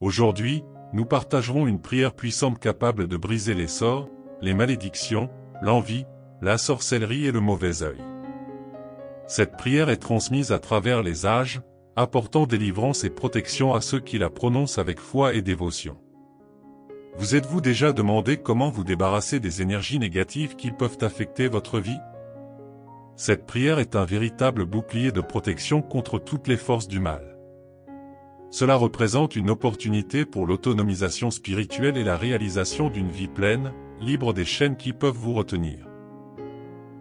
Aujourd'hui, nous partagerons une prière puissante capable de briser les sorts, les malédictions, l'envie, la sorcellerie et le mauvais œil. Cette prière est transmise à travers les âges, apportant délivrance et protection à ceux qui la prononcent avec foi et dévotion. Vous êtes-vous déjà demandé comment vous débarrasser des énergies négatives qui peuvent affecter votre vie? Cette prière est un véritable bouclier de protection contre toutes les forces du mal. Cela représente une opportunité pour l'autonomisation spirituelle et la réalisation d'une vie pleine, libre des chaînes qui peuvent vous retenir.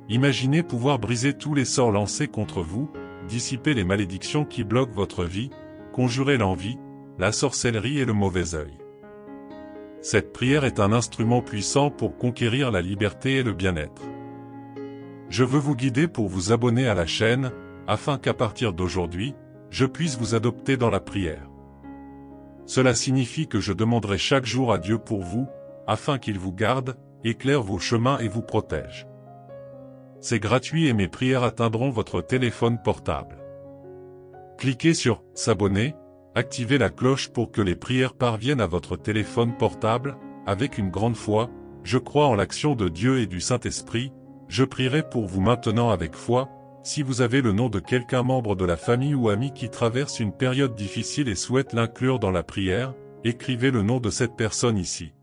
Imaginez pouvoir briser tous les sorts lancés contre vous, dissiper les malédictions qui bloquent votre vie, conjurer l'envie, la sorcellerie et le mauvais œil. Cette prière est un instrument puissant pour conquérir la liberté et le bien-être. Je veux vous guider pour vous abonner à la chaîne, afin qu'à partir d'aujourd'hui, je puisse vous adopter dans la prière. Cela signifie que je demanderai chaque jour à Dieu pour vous, afin qu'il vous garde, éclaire vos chemins et vous protège. C'est gratuit et mes prières atteindront votre téléphone portable. Cliquez sur « S'abonner », activez la cloche pour que les prières parviennent à votre téléphone portable. Avec une grande foi, je crois en l'action de Dieu et du Saint-Esprit, je prierai pour vous maintenant avec foi. Si vous avez le nom de quelqu'un membre de la famille ou ami qui traverse une période difficile et souhaite l'inclure dans la prière, écrivez le nom de cette personne ici.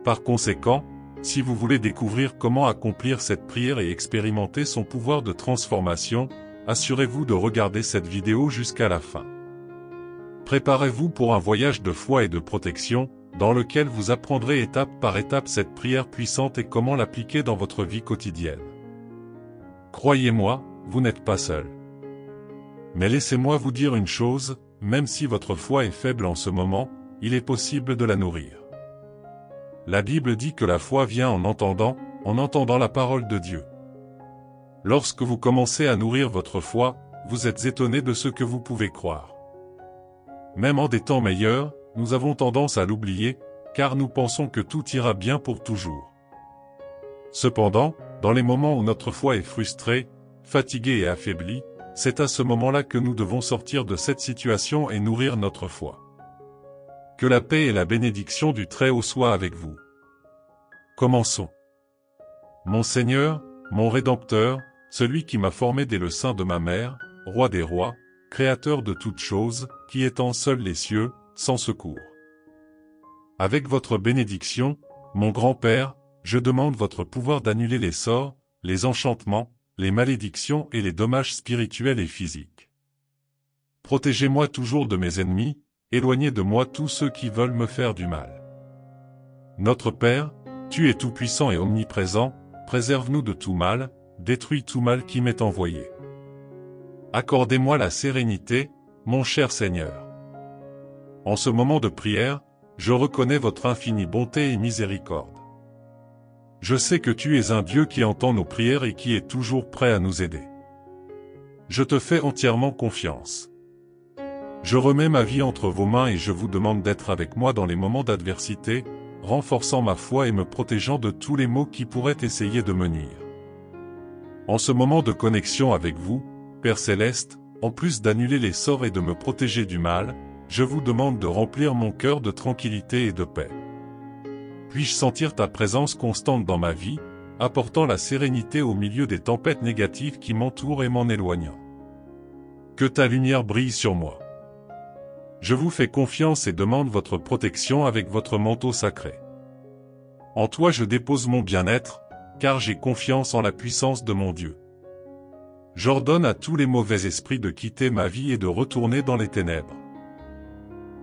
Par conséquent, si vous voulez découvrir comment accomplir cette prière et expérimenter son pouvoir de transformation, assurez-vous de regarder cette vidéo jusqu'à la fin. Préparez-vous pour un voyage de foi et de protection, dans lequel vous apprendrez étape par étape cette prière puissante et comment l'appliquer dans votre vie quotidienne. Croyez-moi, vous n'êtes pas seul. Mais laissez-moi vous dire une chose, même si votre foi est faible en ce moment, il est possible de la nourrir. La Bible dit que la foi vient en entendant la parole de Dieu. Lorsque vous commencez à nourrir votre foi, vous êtes étonné de ce que vous pouvez croire. Même en des temps meilleurs, nous avons tendance à l'oublier, car nous pensons que tout ira bien pour toujours. Cependant, dans les moments où notre foi est frustrée, fatiguée et affaiblie, c'est à ce moment-là que nous devons sortir de cette situation et nourrir notre foi. Que la paix et la bénédiction du Très-Haut soient avec vous. Commençons. Mon Seigneur, mon Rédempteur, celui qui m'a formé dès le sein de ma mère, Roi des rois, Créateur de toutes choses, qui étend seul les cieux, sans secours. Avec votre bénédiction, mon grand-père, je demande votre pouvoir d'annuler les sorts, les enchantements, les malédictions et les dommages spirituels et physiques. Protégez-moi toujours de mes ennemis, éloignez de moi tous ceux qui veulent me faire du mal. Notre Père, tu es tout-puissant et omniprésent, préserve-nous de tout mal, détruis tout mal qui m'est envoyé. Accordez-moi la sérénité, mon cher Seigneur. En ce moment de prière, je reconnais votre infinie bonté et miséricorde. Je sais que tu es un Dieu qui entend nos prières et qui est toujours prêt à nous aider. Je te fais entièrement confiance. Je remets ma vie entre vos mains et je vous demande d'être avec moi dans les moments d'adversité, renforçant ma foi et me protégeant de tous les maux qui pourraient essayer de me nuire. En ce moment de connexion avec vous, Père Céleste, en plus d'annuler les sorts et de me protéger du mal, je vous demande de remplir mon cœur de tranquillité et de paix. Puis-je sentir ta présence constante dans ma vie, apportant la sérénité au milieu des tempêtes négatives qui m'entourent et m'en éloignant. Que ta lumière brille sur moi. Je vous fais confiance et demande votre protection avec votre manteau sacré. En toi je dépose mon bien-être, car j'ai confiance en la puissance de mon Dieu. J'ordonne à tous les mauvais esprits de quitter ma vie et de retourner dans les ténèbres.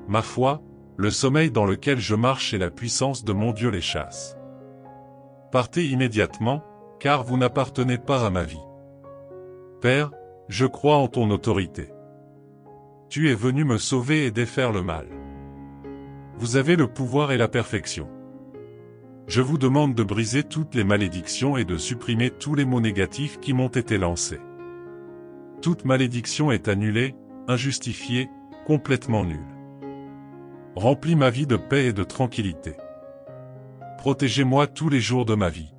Ma foi, le sommeil dans lequel je marche et la puissance de mon Dieu les chasse. Partez immédiatement, car vous n'appartenez pas à ma vie. Père, je crois en ton autorité. Tu es venu me sauver et défaire le mal. Vous avez le pouvoir et la perfection. Je vous demande de briser toutes les malédictions et de supprimer tous les mots négatifs qui m'ont été lancés. Toute malédiction est annulée, injustifiée, complètement nulle. Remplis ma vie de paix et de tranquillité. Protégez-moi tous les jours de ma vie.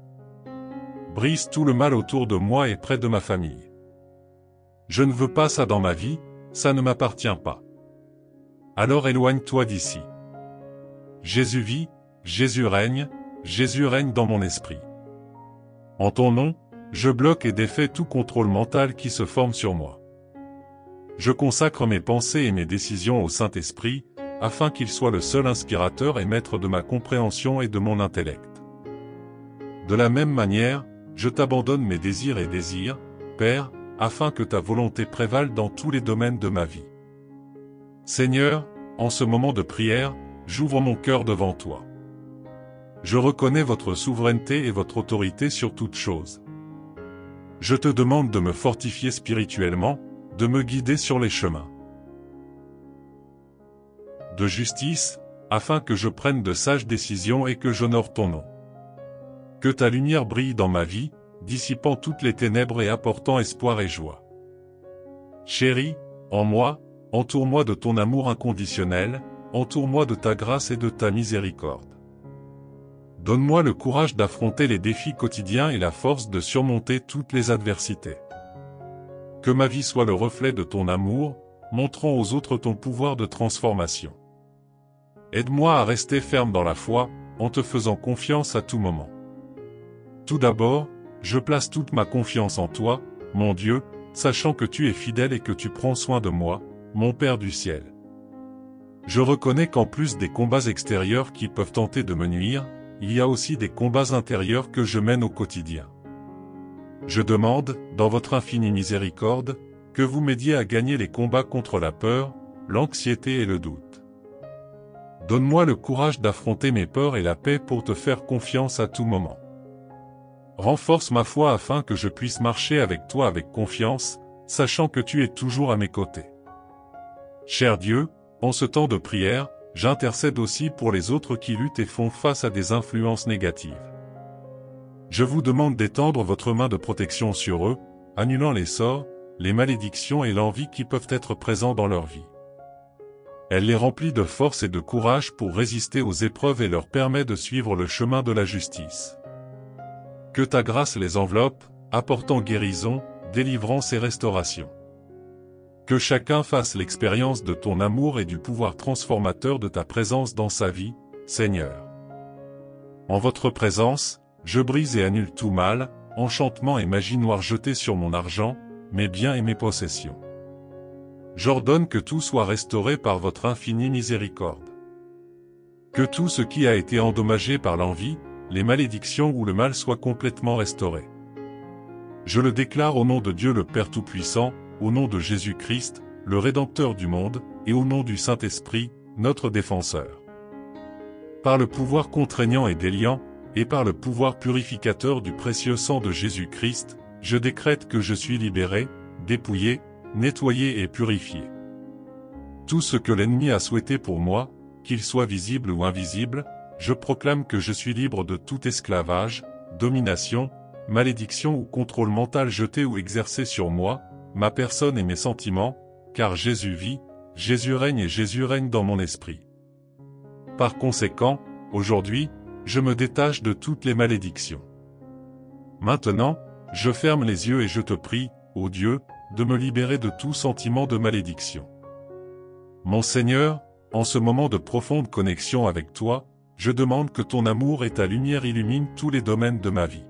Brise tout le mal autour de moi et près de ma famille. Je ne veux pas ça dans ma vie, ça ne m'appartient pas. alors éloigne-toi d'ici. Jésus vit, Jésus règne dans mon esprit. En ton nom, je bloque et défais tout contrôle mental qui se forme sur moi. Je consacre mes pensées et mes décisions au Saint-Esprit, afin qu'il soit le seul inspirateur et maître de ma compréhension et de mon intellect. De la même manière, je t'abandonne mes désirs et désirs, Père, afin que ta volonté prévale dans tous les domaines de ma vie. Seigneur, en ce moment de prière, j'ouvre mon cœur devant toi. Je reconnais votre souveraineté et votre autorité sur toute chose. Je te demande de me fortifier spirituellement, de me guider sur les chemins de justice, afin que je prenne de sages décisions et que j'honore ton nom. Que ta lumière brille dans ma vie, dissipant toutes les ténèbres et apportant espoir et joie. Chéri, en moi, entoure-moi de ton amour inconditionnel, entoure-moi de ta grâce et de ta miséricorde. Donne-moi le courage d'affronter les défis quotidiens et la force de surmonter toutes les adversités. Que ma vie soit le reflet de ton amour, montrant aux autres ton pouvoir de transformation. Aide-moi à rester ferme dans la foi, en te faisant confiance à tout moment. Tout d'abord, je place toute ma confiance en toi, mon Dieu, sachant que tu es fidèle et que tu prends soin de moi, mon Père du ciel. Je reconnais qu'en plus des combats extérieurs qui peuvent tenter de me nuire, il y a aussi des combats intérieurs que je mène au quotidien. Je demande, dans votre infinie miséricorde, que vous m'aidiez à gagner les combats contre la peur, l'anxiété et le doute. Donne-moi le courage d'affronter mes peurs et la paix pour te faire confiance à tout moment. Renforce ma foi afin que je puisse marcher avec toi avec confiance, sachant que tu es toujours à mes côtés. Cher Dieu, en ce temps de prière, j'intercède aussi pour les autres qui luttent et font face à des influences négatives. Je vous demande d'étendre votre main de protection sur eux, annulant les sorts, les malédictions et l'envie qui peuvent être présents dans leur vie. Elle les remplit de force et de courage pour résister aux épreuves et leur permet de suivre le chemin de la justice. Que ta grâce les enveloppe, apportant guérison, délivrance et restauration. Que chacun fasse l'expérience de ton amour et du pouvoir transformateur de ta présence dans sa vie, Seigneur. En votre présence, je brise et annule tout mal, enchantement et magie noire jetés sur mon argent, mes biens et mes possessions. J'ordonne que tout soit restauré par votre infinie miséricorde. Que tout ce qui a été endommagé par l'envie, les malédictions ou le mal soit complètement restauré. Je le déclare au nom de Dieu le Père Tout-Puissant, au nom de Jésus-Christ, le Rédempteur du monde, et au nom du Saint-Esprit, notre défenseur. Par le pouvoir contraignant et déliant, et par le pouvoir purificateur du précieux sang de Jésus-Christ, je décrète que je suis libéré, dépouillé, nettoyé et purifié. Tout ce que l'ennemi a souhaité pour moi, qu'il soit visible ou invisible, je proclame que je suis libre de tout esclavage, domination, malédiction ou contrôle mental jeté ou exercé sur moi, ma personne et mes sentiments, car Jésus vit, Jésus règne et Jésus règne dans mon esprit. Par conséquent, aujourd'hui, je me détache de toutes les malédictions. Maintenant, je ferme les yeux et je te prie, ô Dieu, de me libérer de tout sentiment de malédiction. Mon Seigneur, en ce moment de profonde connexion avec toi, je demande que ton amour et ta lumière illuminent tous les domaines de ma vie.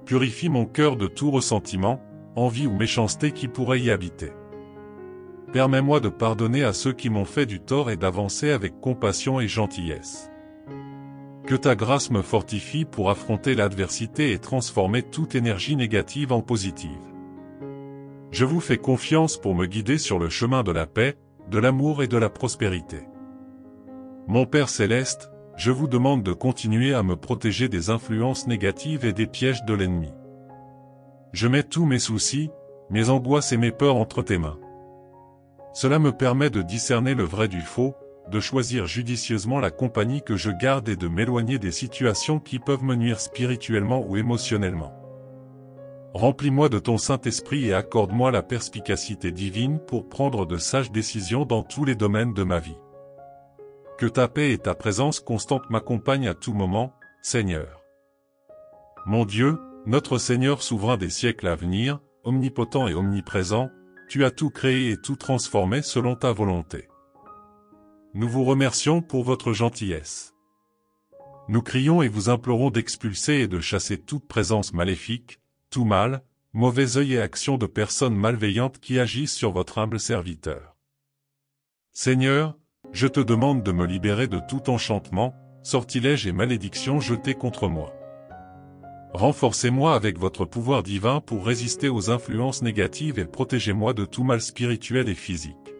Purifie mon cœur de tout ressentiment, envie ou méchanceté qui pourrait y habiter. Permets-moi de pardonner à ceux qui m'ont fait du tort et d'avancer avec compassion et gentillesse. Que ta grâce me fortifie pour affronter l'adversité et transformer toute énergie négative en positive. Je vous fais confiance pour me guider sur le chemin de la paix, de l'amour et de la prospérité. Mon Père Céleste, je vous demande de continuer à me protéger des influences négatives et des pièges de l'ennemi. Je mets tous mes soucis, mes angoisses et mes peurs entre tes mains. Cela me permet de discerner le vrai du faux, de choisir judicieusement la compagnie que je garde et de m'éloigner des situations qui peuvent me nuire spirituellement ou émotionnellement. Remplis-moi de ton Saint-Esprit et accorde-moi la perspicacité divine pour prendre de sages décisions dans tous les domaines de ma vie. Que ta paix et ta présence constante m'accompagnent à tout moment, Seigneur. Mon Dieu, notre Seigneur souverain des siècles à venir, omnipotent et omniprésent, tu as tout créé et tout transformé selon ta volonté. nous vous remercions pour votre gentillesse. Nous crions et vous implorons d'expulser et de chasser toute présence maléfique, tout mal, mauvais œil et action de personnes malveillantes qui agissent sur votre humble serviteur. Seigneur, je te demande de me libérer de tout enchantement, sortilège et malédiction jetés contre moi. Renforcez-moi avec votre pouvoir divin pour résister aux influences négatives et protégez-moi de tout mal spirituel et physique.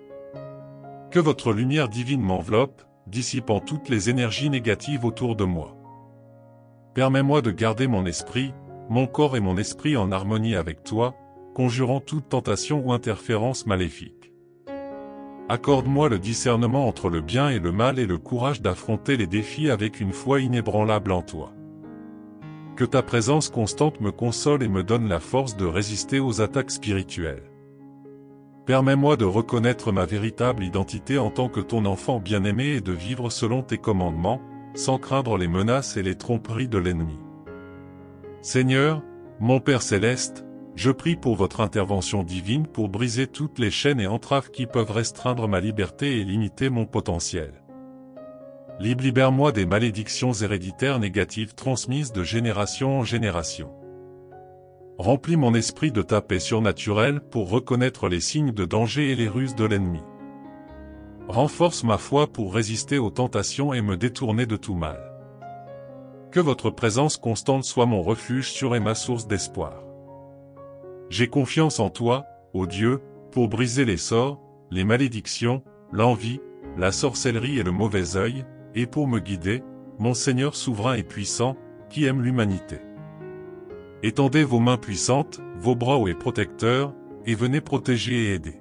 Que votre lumière divine m'enveloppe, dissipant toutes les énergies négatives autour de moi. Permets-moi de garder mon esprit, mon corps et mon esprit en harmonie avec toi, conjurant toute tentation ou interférence maléfique. Accorde-moi le discernement entre le bien et le mal et le courage d'affronter les défis avec une foi inébranlable en toi. Que ta présence constante me console et me donne la force de résister aux attaques spirituelles. Permets-moi de reconnaître ma véritable identité en tant que ton enfant bien-aimé et de vivre selon tes commandements, sans craindre les menaces et les tromperies de l'ennemi. Seigneur, mon Père céleste, je prie pour votre intervention divine pour briser toutes les chaînes et entraves qui peuvent restreindre ma liberté et limiter mon potentiel. Libère-moi des malédictions héréditaires négatives transmises de génération en génération. Remplis mon esprit de ta paix surnaturelle pour reconnaître les signes de danger et les ruses de l'ennemi. Renforce ma foi pour résister aux tentations et me détourner de tout mal. Que votre présence constante soit mon refuge sûr et ma source d'espoir. J'ai confiance en toi, ô Dieu, pour briser les sorts, les malédictions, l'envie, la sorcellerie et le mauvais œil, et pour me guider, mon Seigneur souverain et puissant, qui aime l'humanité. Étendez vos mains puissantes, vos bras hauts et protecteurs, et venez protéger et aider.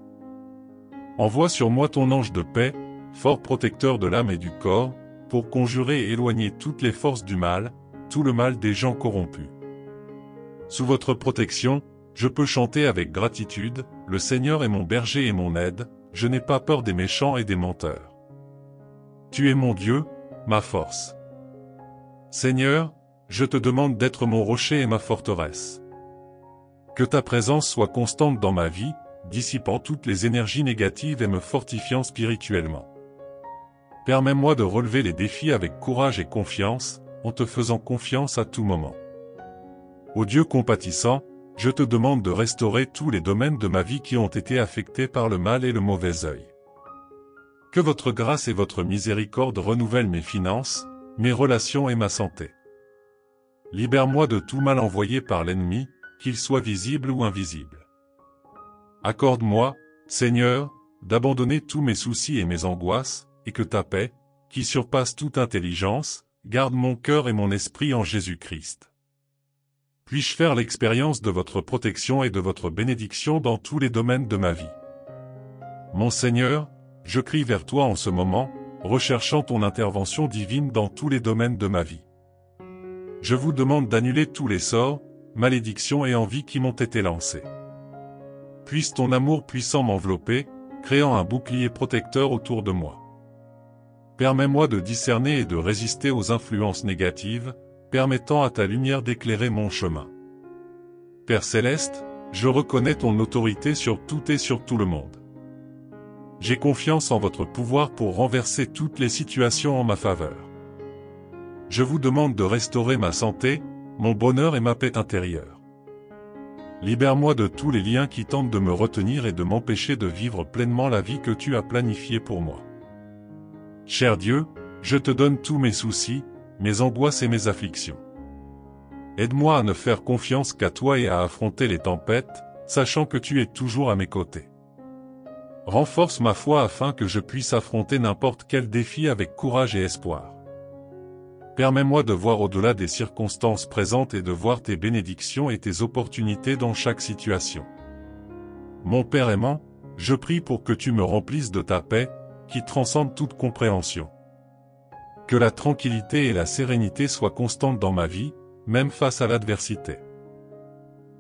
Envoie sur moi ton ange de paix, fort protecteur de l'âme et du corps, pour conjurer et éloigner toutes les forces du mal, tout le mal des gens corrompus. Sous votre protection, je peux chanter avec gratitude, le Seigneur est mon berger et mon aide, je n'ai pas peur des méchants et des menteurs. Tu es mon Dieu, ma force. Seigneur, je te demande d'être mon rocher et ma forteresse. Que ta présence soit constante dans ma vie, dissipant toutes les énergies négatives et me fortifiant spirituellement. Permets-moi de relever les défis avec courage et confiance, en te faisant confiance à tout moment. Ô Dieu compatissant, je te demande de restaurer tous les domaines de ma vie qui ont été affectés par le mal et le mauvais œil. Que votre grâce et votre miséricorde renouvellent mes finances, mes relations et ma santé. Libère-moi de tout mal envoyé par l'ennemi, qu'il soit visible ou invisible. Accorde-moi, Seigneur, d'abandonner tous mes soucis et mes angoisses, et que ta paix, qui surpasse toute intelligence, garde mon cœur et mon esprit en Jésus-Christ. Puis-je faire l'expérience de votre protection et de votre bénédiction dans tous les domaines de ma vie. Mon Seigneur, je crie vers toi en ce moment, recherchant ton intervention divine dans tous les domaines de ma vie. Je vous demande d'annuler tous les sorts, malédictions et envies qui m'ont été lancés. Puisse ton amour puissant m'envelopper, créant un bouclier protecteur autour de moi. Permets-moi de discerner et de résister aux influences négatives, permettant à ta lumière d'éclairer mon chemin. Père céleste, je reconnais ton autorité sur tout et sur tout le monde. J'ai confiance en votre pouvoir pour renverser toutes les situations en ma faveur. Je vous demande de restaurer ma santé, mon bonheur et ma paix intérieure. Libère-moi de tous les liens qui tentent de me retenir et de m'empêcher de vivre pleinement la vie que tu as planifiée pour moi. Cher Dieu, je te donne tous mes soucis, mes angoisses et mes afflictions. Aide-moi à ne faire confiance qu'à toi et à affronter les tempêtes, sachant que tu es toujours à mes côtés. Renforce ma foi afin que je puisse affronter n'importe quel défi avec courage et espoir. Permets-moi de voir au-delà des circonstances présentes et de voir tes bénédictions et tes opportunités dans chaque situation. Mon Père aimant, je prie pour que tu me remplisses de ta paix, qui transcende toute compréhension. Que la tranquillité et la sérénité soient constantes dans ma vie, même face à l'adversité.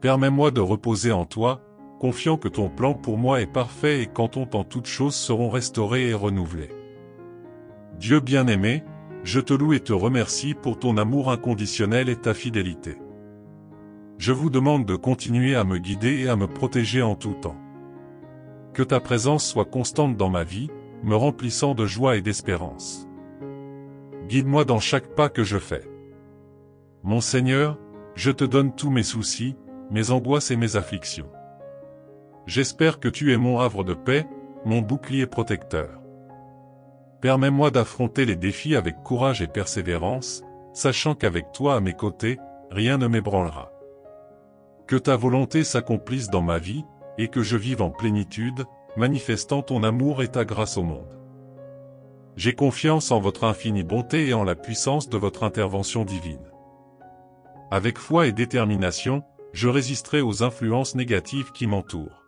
Permets-moi de reposer en toi, confiant que ton plan pour moi est parfait et qu'en ton temps toutes choses seront restaurées et renouvelées. Dieu bien-aimé, je te loue et te remercie pour ton amour inconditionnel et ta fidélité. Je vous demande de continuer à me guider et à me protéger en tout temps. Que ta présence soit constante dans ma vie, me remplissant de joie et d'espérance. Guide-moi dans chaque pas que je fais. Mon Seigneur, je te donne tous mes soucis, mes angoisses et mes afflictions. J'espère que tu es mon havre de paix, mon bouclier protecteur. Permets-moi d'affronter les défis avec courage et persévérance, sachant qu'avec toi à mes côtés, rien ne m'ébranlera. Que ta volonté s'accomplisse dans ma vie, et que je vive en plénitude, manifestant ton amour et ta grâce au monde. J'ai confiance en votre infinie bonté et en la puissance de votre intervention divine. Avec foi et détermination, je résisterai aux influences négatives qui m'entourent.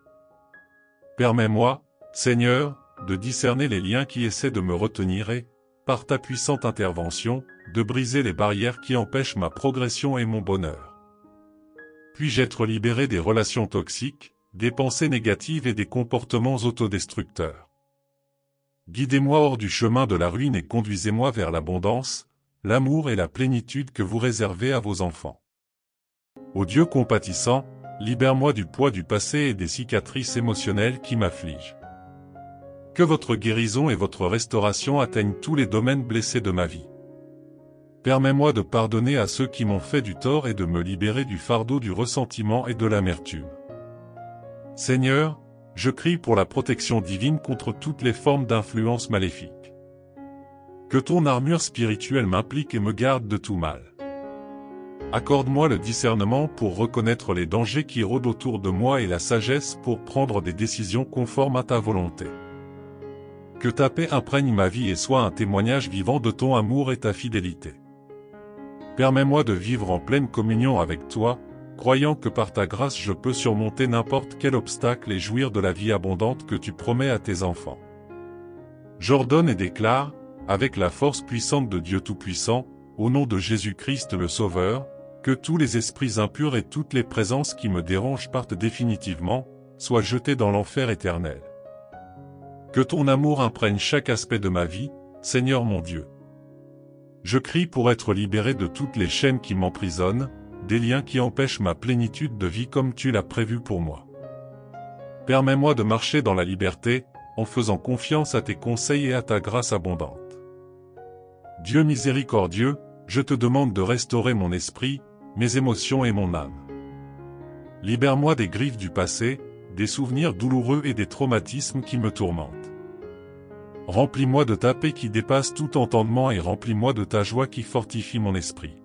Permets-moi, Seigneur, de discerner les liens qui essaient de me retenir et, par ta puissante intervention, de briser les barrières qui empêchent ma progression et mon bonheur. Puis-je être libéré des relations toxiques, des pensées négatives et des comportements autodestructeurs. Guidez-moi hors du chemin de la ruine et conduisez-moi vers l'abondance, l'amour et la plénitude que vous réservez à vos enfants. Ô Dieu compatissant, libère-moi du poids du passé et des cicatrices émotionnelles qui m'affligent. Que votre guérison et votre restauration atteignent tous les domaines blessés de ma vie. Permets-moi de pardonner à ceux qui m'ont fait du tort et de me libérer du fardeau du ressentiment et de l'amertume. Seigneur, je crie pour la protection divine contre toutes les formes d'influence maléfique. Que ton armure spirituelle m'implique et me garde de tout mal. Accorde-moi le discernement pour reconnaître les dangers qui rôdent autour de moi et la sagesse pour prendre des décisions conformes à ta volonté. Que ta paix imprègne ma vie et soit un témoignage vivant de ton amour et ta fidélité. Permets-moi de vivre en pleine communion avec toi, croyant que par ta grâce je peux surmonter n'importe quel obstacle et jouir de la vie abondante que tu promets à tes enfants. J'ordonne et déclare, avec la force puissante de Dieu Tout-Puissant, au nom de Jésus-Christ le Sauveur, que tous les esprits impurs et toutes les présences qui me dérangent partent définitivement, soient jetés dans l'enfer éternel. Que ton amour imprègne chaque aspect de ma vie, Seigneur mon Dieu. Je crie pour être libéré de toutes les chaînes qui m'emprisonnent, des liens qui empêchent ma plénitude de vie comme tu l'as prévu pour moi. Permets-moi de marcher dans la liberté, en faisant confiance à tes conseils et à ta grâce abondante. Dieu miséricordieux, je te demande de restaurer mon esprit, mes émotions et mon âme. Libère-moi des griffes du passé, des souvenirs douloureux et des traumatismes qui me tourmentent. Remplis-moi de ta paix qui dépasse tout entendement et remplis-moi de ta joie qui fortifie mon esprit.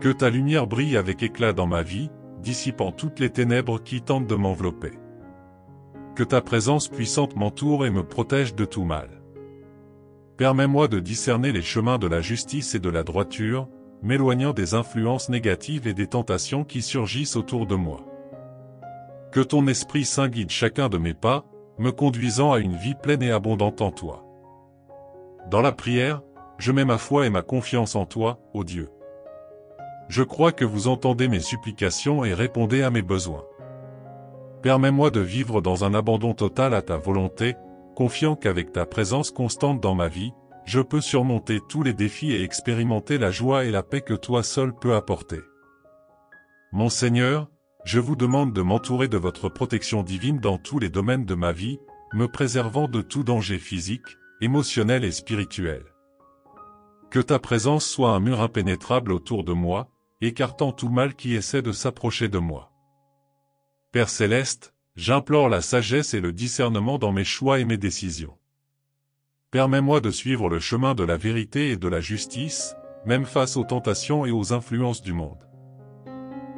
Que ta lumière brille avec éclat dans ma vie, dissipant toutes les ténèbres qui tentent de m'envelopper. Que ta présence puissante m'entoure et me protège de tout mal. Permets-moi de discerner les chemins de la justice et de la droiture, m'éloignant des influences négatives et des tentations qui surgissent autour de moi. Que ton Esprit Saint guide chacun de mes pas, me conduisant à une vie pleine et abondante en toi. Dans la prière, je mets ma foi et ma confiance en toi, ô Dieu. Je crois que vous entendez mes supplications et répondez à mes besoins. Permets-moi de vivre dans un abandon total à ta volonté, confiant qu'avec ta présence constante dans ma vie, je peux surmonter tous les défis et expérimenter la joie et la paix que toi seul peux apporter. Mon Seigneur, je vous demande de m'entourer de votre protection divine dans tous les domaines de ma vie, me préservant de tout danger physique, émotionnel et spirituel. Que ta présence soit un mur impénétrable autour de moi, écartant tout mal qui essaie de s'approcher de moi. Père Céleste, j'implore la sagesse et le discernement dans mes choix et mes décisions. Permets-moi de suivre le chemin de la vérité et de la justice, même face aux tentations et aux influences du monde.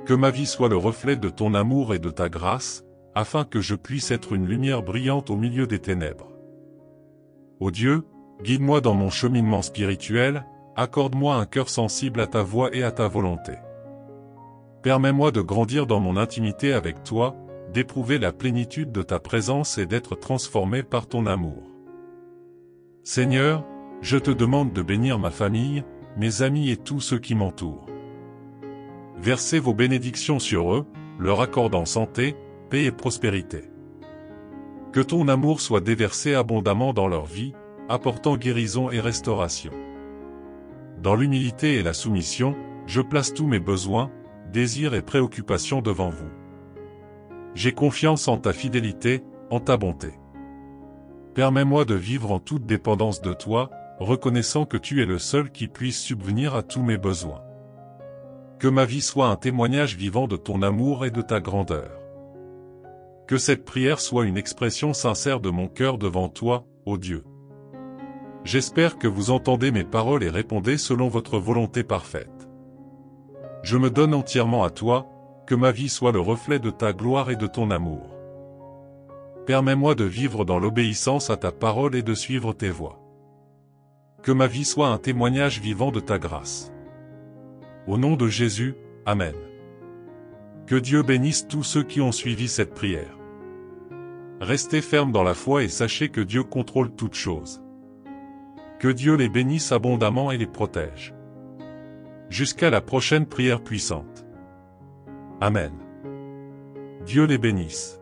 Que ma vie soit le reflet de ton amour et de ta grâce, afin que je puisse être une lumière brillante au milieu des ténèbres. Ô Dieu, guide-moi dans mon cheminement spirituel, accorde-moi un cœur sensible à ta voix et à ta volonté. Permets-moi de grandir dans mon intimité avec toi, d'éprouver la plénitude de ta présence et d'être transformé par ton amour. Seigneur, je te demande de bénir ma famille, mes amis et tous ceux qui m'entourent. Versez vos bénédictions sur eux, leur accordant santé, paix et prospérité. Que ton amour soit déversé abondamment dans leur vie, apportant guérison et restauration. Dans l'humilité et la soumission, je place tous mes besoins, désirs et préoccupations devant vous. J'ai confiance en ta fidélité, en ta bonté. Permets-moi de vivre en toute dépendance de toi, reconnaissant que tu es le seul qui puisse subvenir à tous mes besoins. Que ma vie soit un témoignage vivant de ton amour et de ta grandeur. Que cette prière soit une expression sincère de mon cœur devant toi, ô Dieu. J'espère que vous entendez mes paroles et répondez selon votre volonté parfaite. Je me donne entièrement à toi, que ma vie soit le reflet de ta gloire et de ton amour. Permets-moi de vivre dans l'obéissance à ta parole et de suivre tes voies. Que ma vie soit un témoignage vivant de ta grâce. Au nom de Jésus, Amen. Que Dieu bénisse tous ceux qui ont suivi cette prière. Restez fermes dans la foi et sachez que Dieu contrôle toutes choses. Que Dieu les bénisse abondamment et les protège. Jusqu'à la prochaine prière puissante. Amen. Dieu les bénisse.